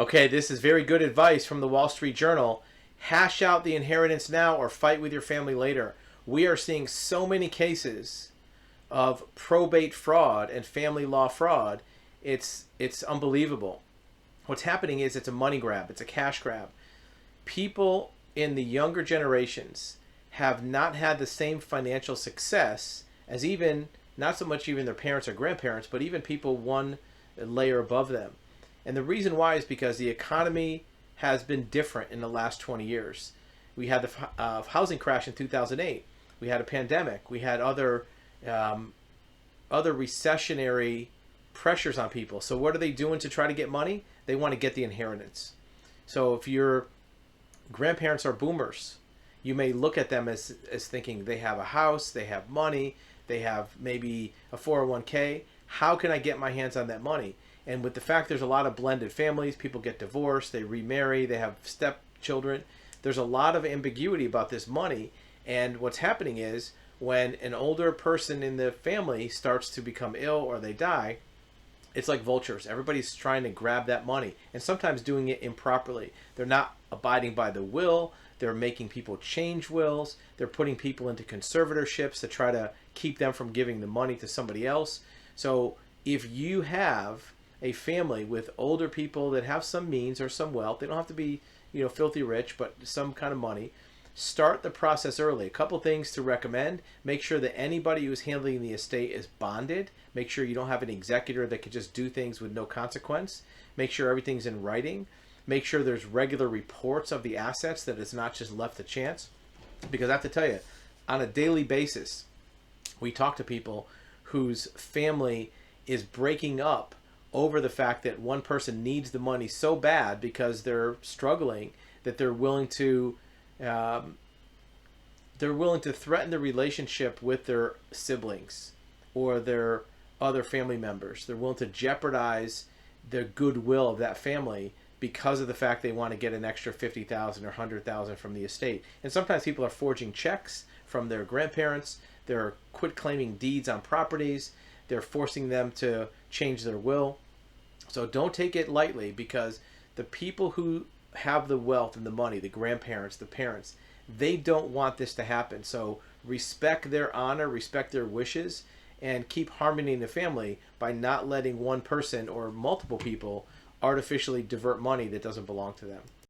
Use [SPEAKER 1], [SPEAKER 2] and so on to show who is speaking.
[SPEAKER 1] Okay, this is very good advice from the Wall Street Journal. Hash out the inheritance now or fight with your family later. We are seeing so many cases of probate fraud and family law fraud. It's unbelievable. What's happening is it's a money grab, it's a cash grab. People in the younger generations have not had the same financial success as even not so much even their parents or grandparents, but even people one layer above them. And the reason why is because the economy has been different in the last 20 years. We had the housing crash in 2008. We had a pandemic. We had other recessionary pressures on people. So what are they doing to try to get money? They want to get the inheritance. So if your grandparents are boomers, you may look at them as thinking they have a house, they have money, they have maybe a 401k. How can I get my hands on that money? And with the fact there's a lot of blended families, people get divorced, they remarry, they have stepchildren. There's a lot of ambiguity about this money. And what's happening is when an older person in the family starts to become ill or they die, it's like vultures. Everybody's trying to grab that money and sometimes doing it improperly. They're not abiding by the will. They're making people change wills. They're putting people into conservatorships to try to keep them from giving the money to somebody else. So if you have a family with older people that have some means or some wealth, they don't have to be, filthy rich, but some kind of money, start the process early. A couple things to recommend: make sure that anybody who's handling the estate is bonded. Make sure you don't have an executor that could just do things with no consequence. Make sure everything's in writing. Make sure there's regular reports of the assets, that it's not just left to chance. Because I have to tell you, on a daily basis, we talk to people whose family is breaking up over the fact that one person needs the money so bad because they're struggling that they're willing to threaten the relationship with their siblings or their other family members. They're willing to jeopardize the goodwill of that family because of the fact they want to get an extra 50,000 or 100,000 from the estate. And sometimes people are forging checks from their grandparents. They're quit claiming deeds on properties. They're forcing them to change their will. So don't take it lightly, because the people who have the wealth and the money, the grandparents, the parents, they don't want this to happen. So respect their honor, respect their wishes, and keep harmony in the family by not letting one person or multiple people artificially divert money that doesn't belong to them.